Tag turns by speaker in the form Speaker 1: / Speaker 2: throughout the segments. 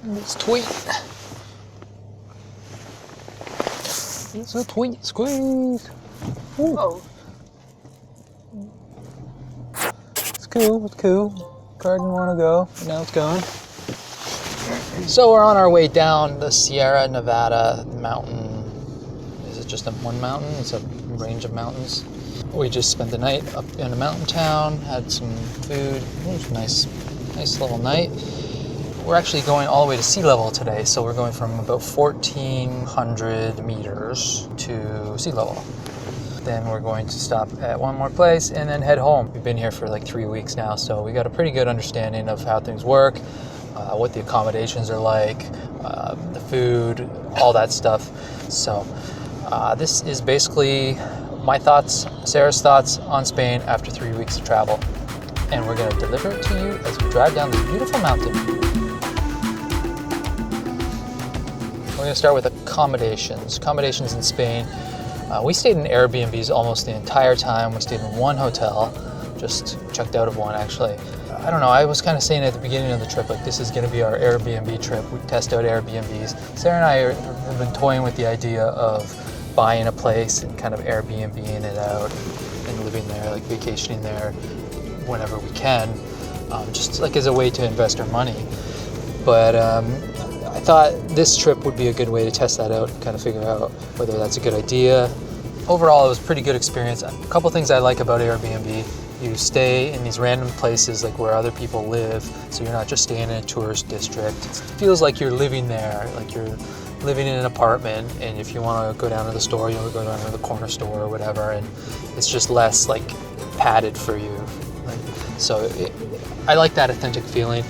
Speaker 1: It's tweet. It's a tweet squeeze. Ooh.
Speaker 2: Oh.
Speaker 1: It's cool, it's cool. Car didn't want to go, but now it's going. So we're on our way down the Sierra Nevada mountain. Is it just one mountain? It's a range of mountains. We just spent the night up in a mountain town, had some food. It was a nice little night. We're actually going all the way to sea level today, so we're going from about 1,400 meters to sea level. Then we're going to stop at one more place and then head home. We've been here for like 3 weeks now, so we got a pretty good understanding of how things work, what the accommodations are like, the food, all that stuff. So this is basically my thoughts, Sarah's thoughts on Spain after 3 weeks of travel. And we're going to deliver it to you as we drive down this beautiful mountain. We're going to start with accommodations. Accommodations in Spain. We stayed in Airbnbs almost the entire time. We stayed in one hotel, just checked out of one actually. I don't know, I was kind of saying at the beginning of the trip, like this is going to be our Airbnb trip. We test out Airbnbs. Sarah and I have been toying with the idea of buying a place and kind of Airbnb-ing it out and living there, like vacationing there whenever we can, just like as a way to invest our money. But I thought this trip would be a good way to test that out and kind of figure out whether that's a good idea. Overall, it was a pretty good experience. A couple things I like about Airbnb. You stay in these random places like where other people live, so you're not just staying in a tourist district. It feels like you're living there, like you're living in an apartment, and if you want to go down to the store, you'll go down to the corner store or whatever, and it's just less like padded for you. I like that authentic feeling.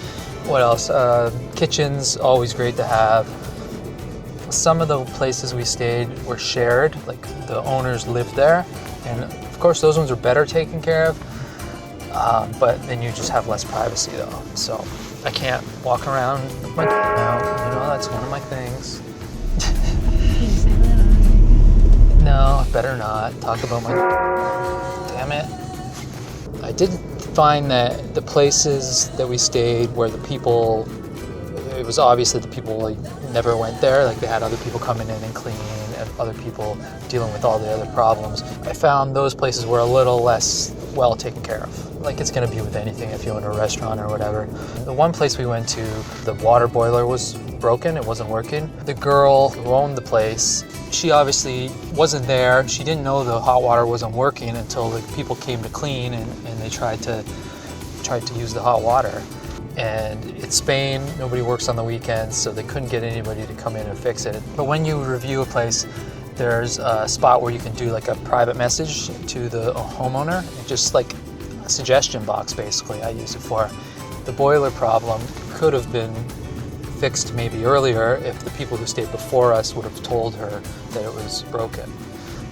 Speaker 1: What else? Kitchens, always great to have. Some of the places we stayed were shared, like the owners lived there, and of course those ones are better taken care of, but then you just have less privacy though. So I can't walk around with my now, that's one of my things. No, better not talk about my damn it. I did find that the places that we stayed where the people, it was obvious that the people like never went there, like they had other people coming in and cleaning and other people dealing with all the other problems. I found those places were a little less well taken care of. Like it's going to be with anything if you own a restaurant or whatever. The one place we went to, the water boiler was broken, it wasn't working. The girl who owned the place, she obviously wasn't there. She didn't know the hot water wasn't working until the people came to clean and they tried to use the hot water. And it's Spain, nobody works on the weekends, so they couldn't get anybody to come in and fix it. But when you review a place, there's a spot where you can do like a private message to the homeowner, just like a suggestion box basically I use it for. The boiler problem could have been fixed maybe earlier if the people who stayed before us would have told her that it was broken.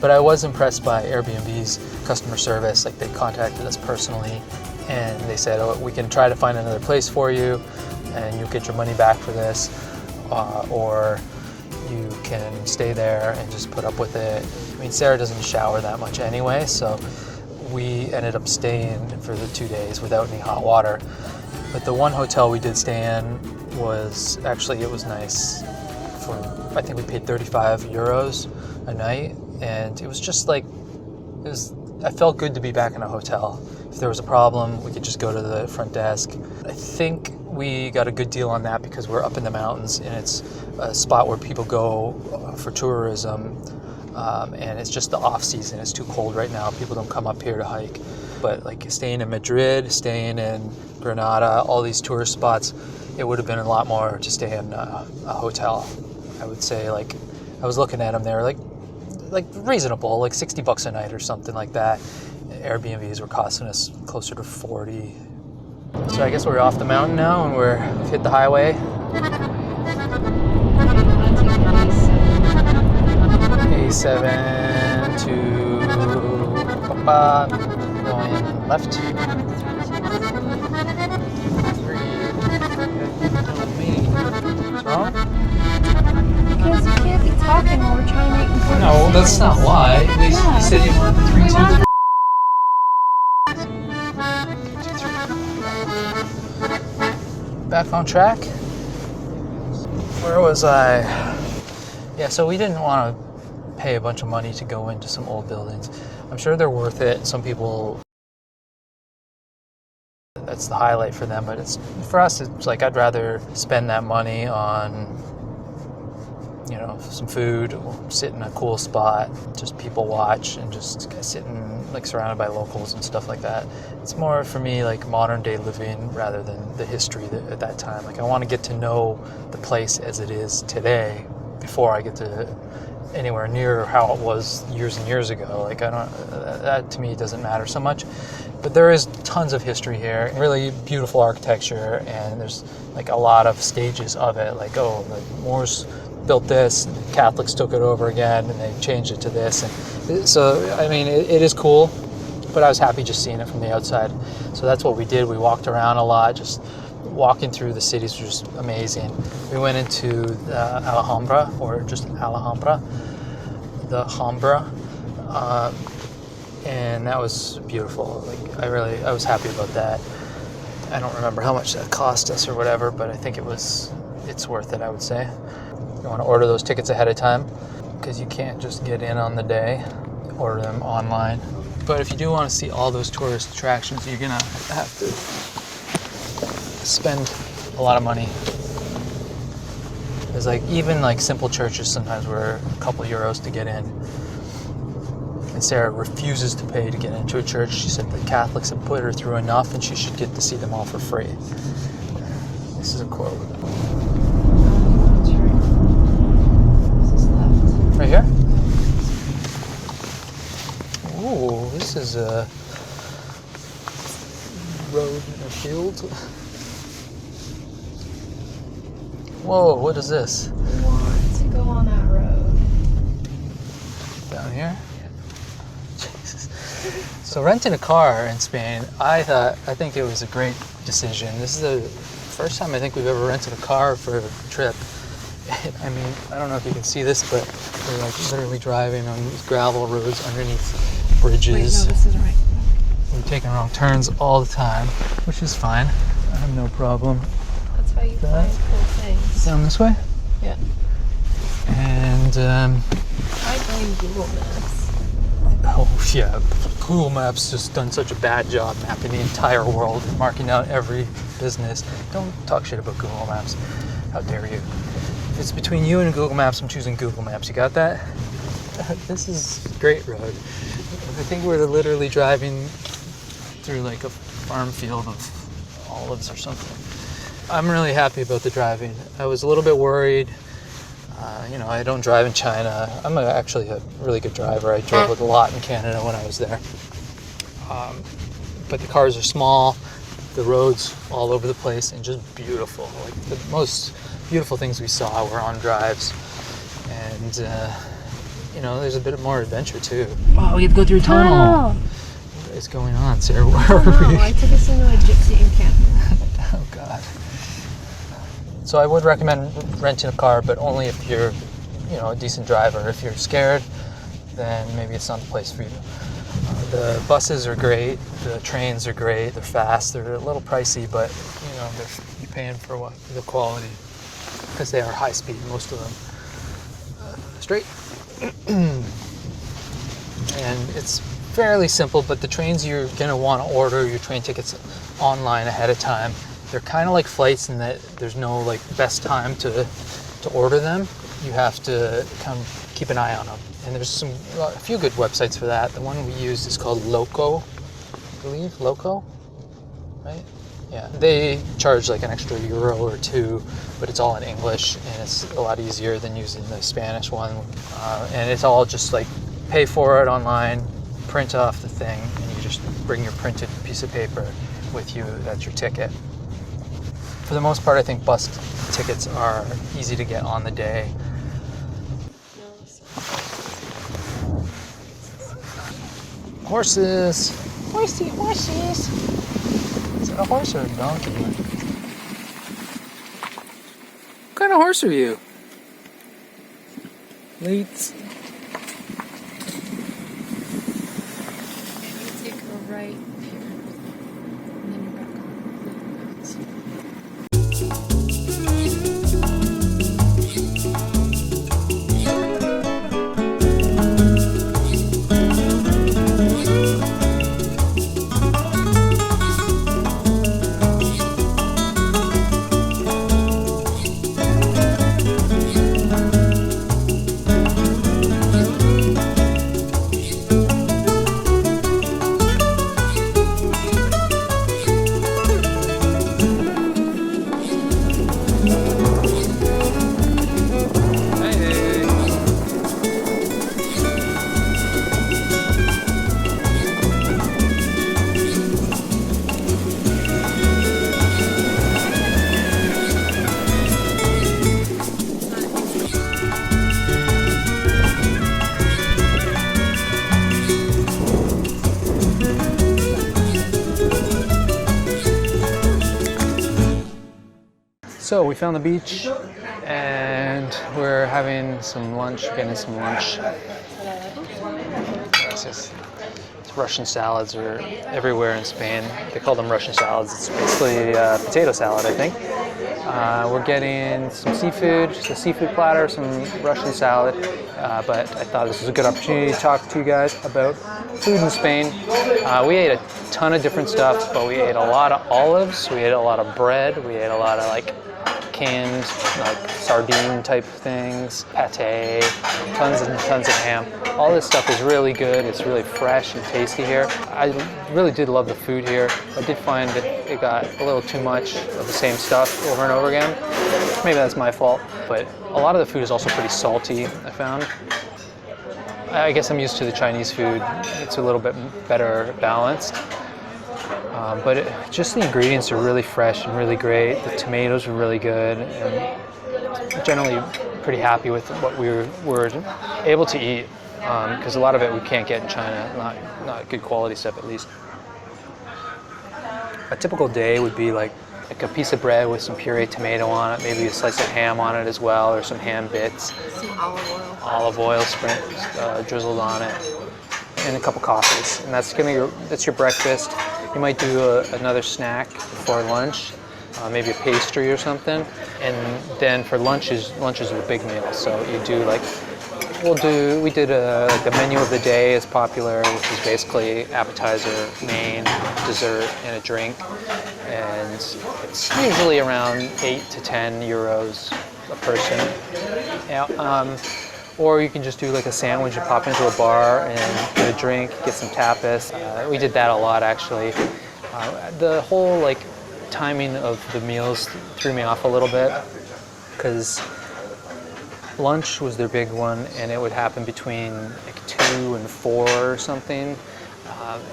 Speaker 1: But I was impressed by Airbnb's customer service. Like they contacted us personally and they said, oh, we can try to find another place for you and you'll get your money back for this, or you can stay there and just put up with it. I mean, Sarah doesn't shower that much anyway, so we ended up staying for the 2 days without any hot water. But the one hotel we did stay in was actually, it was nice. I think we paid 35 euros a night, and it was just like, I felt good to be back in a hotel. If there was a problem, we could just go to the front desk. I think we got a good deal on that because we're up in the mountains and it's a spot where people go for tourism, and it's just the off season. It's too cold right now. People don't come up here to hike. But like staying in Madrid, staying in Granada, all these tourist spots, it would have been a lot more to stay in a hotel. I would say, like, I was looking at them, they were like reasonable, like $60 a night or something like that. Airbnbs were costing us closer to 40. So I guess we're off the mountain now and we've hit the highway. A7 to going left. 3. What's wrong?
Speaker 2: Because you can't be talking while we're trying to make important
Speaker 1: No, that's not why. You said you wanted 3, 2, 3. Back on track. Where was I? Yeah, so we didn't want to pay a bunch of money to go into some old buildings. I'm sure they're worth it. Some people, that's the highlight for them, but it's for us, it's like I'd rather spend that money on, you know, some food, sit in a cool spot, just people watch, and just sitting like surrounded by locals and stuff like that. It's more for me like modern day living rather than the history at that time. Like I want to get to know the place as it is today before I get to anywhere near how it was years and years ago. Like I don't, that to me doesn't matter so much. But there is tons of history here, really beautiful architecture, and there's like a lot of stages of it. Like, oh, the Moors built this, and the Catholics took it over again, and they changed it to this. And so, I mean, it is cool, but I was happy just seeing it from the outside. So that's what we did. We walked around a lot, just walking through the cities was just amazing. We went into the Alhambra, or just Alhambra, the Alhambra, and that was beautiful. Like I was happy about that. I don't remember how much that cost us or whatever, but I think it's worth it, I would say. You want to order those tickets ahead of time because you can't just get in on the day. Order them online. But if you do want to see all those tourist attractions, you're gonna have to spend a lot of money. There's like even like simple churches sometimes were a couple euros to get in. And Sarah refuses to pay to get into a church. She said the Catholics have put her through enough and she should get to see them all for free. This is a quote. Right here? Ooh, this is a road in a field. Whoa, what is this?
Speaker 2: We want to go on that road.
Speaker 1: Down here? Jesus. So renting a car in Spain, I think it was a great decision. This is the first time I think we've ever rented a car for a trip. I mean, I don't know if you can see this, but we're like literally driving on these gravel roads underneath bridges.
Speaker 2: Wait, no, this isn't right.
Speaker 1: We're taking wrong turns all the time, which is fine. I have no problem.
Speaker 2: That's how you find cool things.
Speaker 1: Down this way?
Speaker 2: Yeah.
Speaker 1: And,
Speaker 2: I blame Google Maps.
Speaker 1: oh yeah, Google Maps just done such a bad job mapping the entire world and marking out every business. Don't talk shit about Google Maps. How dare you? If it's between you and Google Maps, I'm choosing Google Maps. You got that? This is a great road. I think we're literally driving through like a farm field of olives or something. I'm really happy about the driving. I was a little bit worried. You know, I don't drive in China. I'm actually a really good driver. I drove a lot in Canada when I was there. But the cars are small, the roads all over the place, and just beautiful. Like the most beautiful things we saw were on drives. And, you know, there's a bit more adventure too. Oh, we have to go through a tunnel. What is going on, Sarah? Where are we?
Speaker 2: I took us into a gypsy encampment.
Speaker 1: Oh, God. So I would recommend renting a car, but only if you're, you know, a decent driver. If you're scared, then maybe it's not the place for you. The buses are great. The trains are great. They're fast. They're a little pricey, but, you know, you're paying for what? The quality. Because they are high speed, most of them. Straight. And it's fairly simple, but the trains, you're going to want to order your train tickets online ahead of time. They're kind of like flights in that there's no like best time to order them. You have to kind of keep an eye on them. And there's a few good websites for that. The one we used is called Loco, I believe. Loco, right? Yeah. They charge like an extra euro or two, but it's all in English, and it's a lot easier than using the Spanish one. And it's all just like pay for it online, print off the thing, and you just bring your printed piece of paper with you. That's your ticket. For the most part, I think bus tickets are easy to get on the day. Horses! Horsey, horses! Is that a horse or a donkey? What kind of horse are you? Leeds.
Speaker 2: And you take a right here. And then you're back on.
Speaker 1: So we found the beach and we're having some lunch, getting some lunch. It's Russian salads are everywhere in Spain. They call them Russian salads. It's basically potato salad, I think. We're getting some seafood, just a seafood platter, some Russian salad. But I thought this was a good opportunity to talk to you guys about food in Spain. We ate a ton of different stuff, but we ate a lot of olives, we ate a lot of bread, we ate a lot of like canned like sardine type things, pate, tons and tons of ham. All this stuff is really good. It's really fresh and tasty here. I really did love the food here. I did find that it got a little too much of the same stuff over and over again. Maybe that's my fault, but a lot of the food is also pretty salty, I found. I guess I'm used to the Chinese food. It's a little bit better balanced. But just the ingredients are really fresh and really great. The tomatoes are really good, and generally pretty happy with what we were able to eat, because a lot of it we can't get in China, not good quality stuff at least. A typical day would be like a piece of bread with some pureed tomato on it, maybe a slice of ham on it as well, or some ham bits.
Speaker 2: Some olive oil.
Speaker 1: Olive oil drizzled on it, and a couple coffees, and that's your breakfast. You might do another snack before lunch, maybe a pastry or something, and then for lunches are the big meal. So you do like we did like the menu of the day is popular, which is basically appetizer, main, dessert, and a drink, and it's usually around 8 to 10 euros a person. Yeah, or you can just do like a sandwich and pop into a bar and get a drink, get some tapas. We did that a lot actually. The whole like timing of the meals threw me off a little bit, because lunch was their big one, and it would happen between like 2 and 4 or something.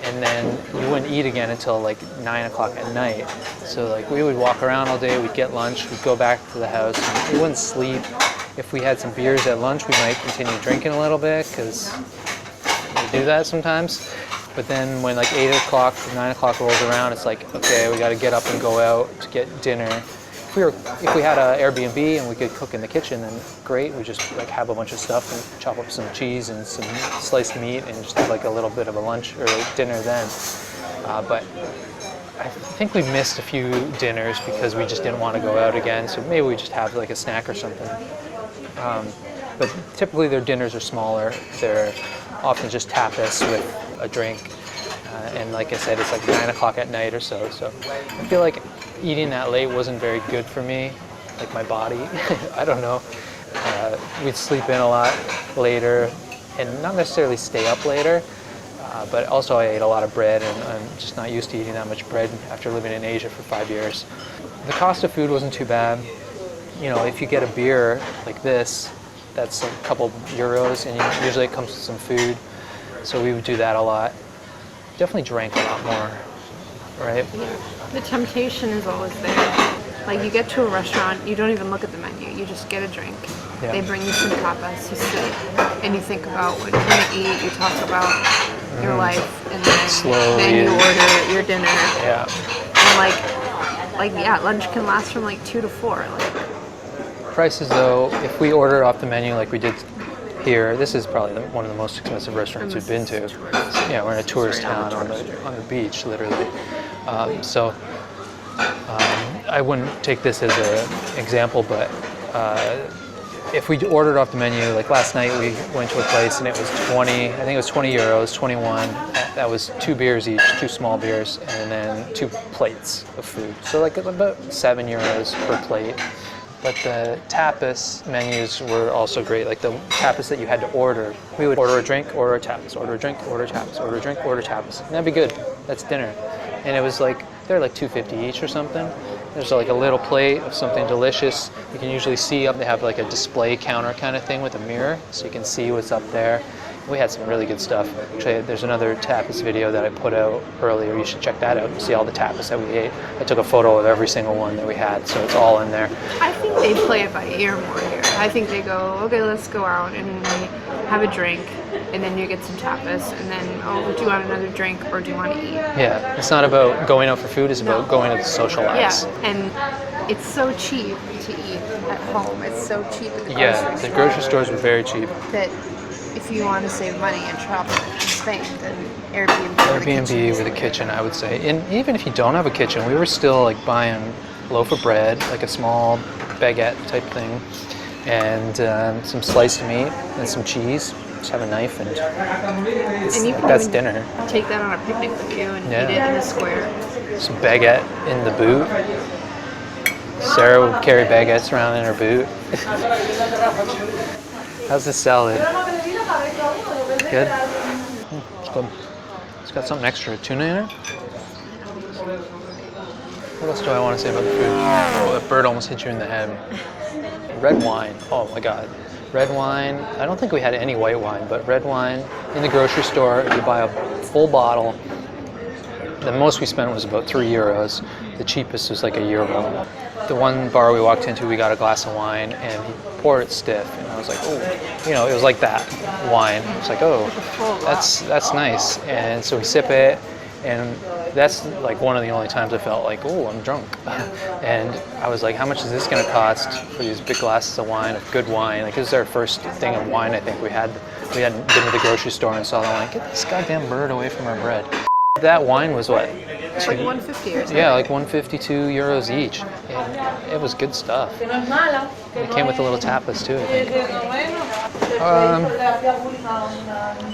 Speaker 1: And then you wouldn't eat again until like 9 o'clock at night. So like we would walk around all day, we'd get lunch, we'd go back to the house, and we wouldn't sleep. If we had some beers at lunch, we might continue drinking a little bit, because we do that sometimes. But then when like 8 o'clock, 9 o'clock rolls around, it's like, okay, we got to get up and go out to get dinner. If we had an Airbnb and we could cook in the kitchen, then great. We just like have a bunch of stuff and chop up some cheese and some sliced meat and just have like a little bit of a lunch or dinner then. But I think we missed a few dinners because we just didn't want to go out again. So maybe we just have like a snack or something. But typically their dinners are smaller. They're often just tapas with a drink. And like I said, it's like 9 o'clock at night or so. So I feel like eating that late wasn't very good for me, like my body. I don't know. We'd sleep in a lot later and not necessarily stay up later. But also I ate a lot of bread, and I'm just not used to eating that much bread after living in Asia for 5 years. The cost of food wasn't too bad. You know, if you get a beer like this, that's a couple euros, and usually it comes with some food. So we would do that a lot. Definitely drank a lot more, right?
Speaker 2: The temptation is always there. Like you get to a restaurant, you don't even look at the menu, you just get a drink. Yeah. They bring you some tapas, you sit, and you think about what you're gonna eat, you talk about your life, and then you order your dinner.
Speaker 1: Yeah.
Speaker 2: And yeah, lunch can last from like 2 to 4. Like
Speaker 1: prices though, if we order off the menu like we did here, this is probably one of the most expensive restaurants we've been to. Yeah, we're in a tourist town on the beach, literally. I wouldn't take this as an example, but if we ordered off the menu, like last night we went to a place and it was 20, I think it was 20 euros, 21. That was 2 beers each, 2 small beers, and then 2 plates of food. So like about 7 euros per plate. But the tapas menus were also great, like the tapas that you had to order. We would order a drink, order a tapas, order a drink, order tapas, order a drink, order tapas. And that'd be good. That's dinner. And it was like, they're like $2.50 each or something. There's like a little plate of something delicious. You can usually see up, they have like a display counter kind of thing with a mirror, so you can see what's up there. We had some really good stuff. Actually, there's another tapas video that I put out earlier. You should check that out and see all the tapas that we ate. I took a photo of every single one that we had, so it's all in there.
Speaker 2: I think they play it by ear more here. I think they go, okay, let's go out and we have a drink, and then you get some tapas, and then, oh, do you want another drink or do you want to eat?
Speaker 1: Yeah, it's not about going out for food, it's about going out to socialize.
Speaker 2: Yeah, and it's so cheap to eat at home. It's so cheap at the grocery
Speaker 1: Yeah, the
Speaker 2: store
Speaker 1: grocery stores were very cheap.
Speaker 2: that if you want to save money and travel in Spain, then Airbnb.
Speaker 1: Airbnb with a kitchen, I would say. And even if you don't have a kitchen, we were still like buying a loaf of bread, like a small baguette type thing, and some sliced meat and some cheese. Just have a knife and
Speaker 2: you can
Speaker 1: that's
Speaker 2: even
Speaker 1: dinner.
Speaker 2: Take that on a picnic with you and
Speaker 1: Yeah.
Speaker 2: eat it in the square.
Speaker 1: Some baguette in the boot. Sarah would carry baguettes around in her boot. How's the salad? Good? It's good. It's got something extra. Tuna in it? What else do I want to say about the food? Oh, that bird almost hit you in the head. Red wine. Oh my god. Red wine. I don't think we had any white wine, but red wine in the grocery store. If you buy a full bottle, the most we spent was about €3. The cheapest was like €1. The one bar we walked into, we got a glass of wine and he poured it stiff, and I was like, oh, you know, it was like that wine. It was like, oh, that's nice. And so we sip it, and that's like one of the only times I felt like, oh, I'm drunk. And I was like, how much is this going to cost for these big glasses of wine, of good wine? Like, this is our first thing of wine. I think we hadn't been to the grocery store and saw the wine. Get this goddamn bird away from our bread. That wine was what?
Speaker 2: It's like 150 or something.
Speaker 1: Yeah, like €152 each. And it was good stuff. It came with a little tapas too, I think.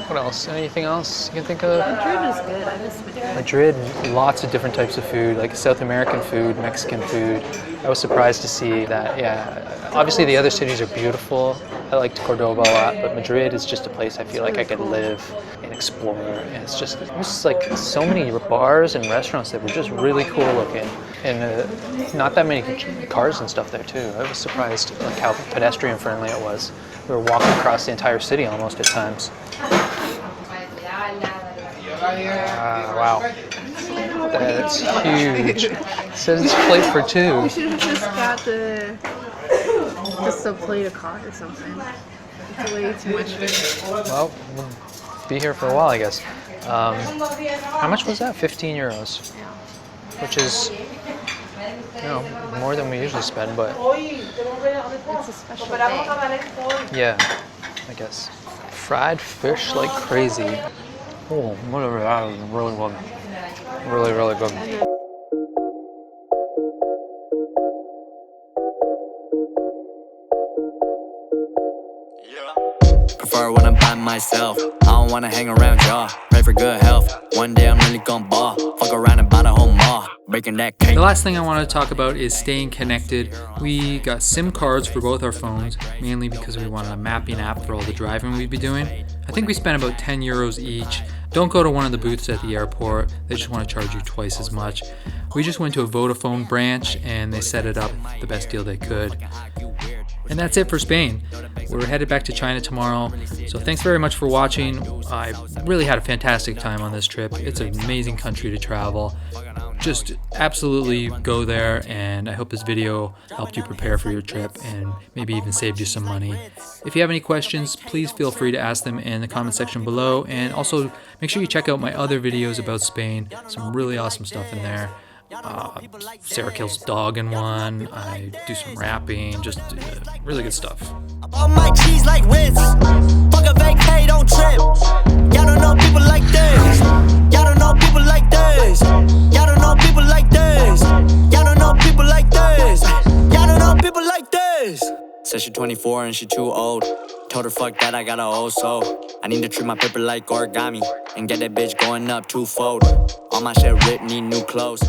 Speaker 1: What else? Anything else you can think of?
Speaker 2: Madrid is good. I miss Madrid.
Speaker 1: Madrid, lots of different types of food, like South American food, Mexican food. I was surprised to see that, yeah. Obviously the other cities are beautiful. I liked Cordoba a lot, but Madrid is just a place I feel like I could live and explore. And it was just like so many bars and restaurants that were just really cool looking. And not that many cars and stuff there too. I was surprised like how pedestrian friendly it was. We were walking across the entire city almost at times. Wow. That's huge. It says it's plate for two.
Speaker 2: We should have just got just a plate of cod or something. It's way too much.
Speaker 1: Well, we'll be here for a while, I guess. How much was that? €15, which is, you know, more than we usually spend, but
Speaker 2: It's a special day.
Speaker 1: yeah, I guess. Fried fish like crazy. Oh, whatever, that was really good. Really, really good.
Speaker 3: Prefer when I'm by myself. I don't wanna hang around y'all. Pray for good health. One day I'm really gonna ball. Fuck around and buy the whole mall. Breaking that cake.
Speaker 4: The last thing I want to talk about is staying connected. We got SIM cards for both our phones, mainly because we wanted a mapping app for all the driving we'd be doing. I think we spent about €10 each. Don't go to one of the booths at the airport. They just want to charge you twice as much. We just went to a Vodafone branch and they set it up the best deal they could. And that's it for Spain. We're headed back to China tomorrow. So thanks very much for watching. I really had a fantastic time on this trip. It's an amazing country to travel. Just absolutely go there, and I hope this video helped you prepare for your trip and maybe even saved you some money. If you have any questions, please feel free to ask them in the comment section below, and also make sure you check out my other videos about Spain. Some really awesome stuff in there. Sarah kills a dog in one. I do some rapping, just really good stuff.
Speaker 3: All my cheese like Ritz. Fuck a vacay, don't trip. Y'all don't know people like this. Y'all don't know people like this. Y'all don't know people like this. Y'all don't know people like this. Y'all don't know people like this. Said she 24 and she too old. Told her fuck that, I got a old soul. I need to treat my paper like origami and get that bitch going up twofold. All my shit ripped, need new clothes.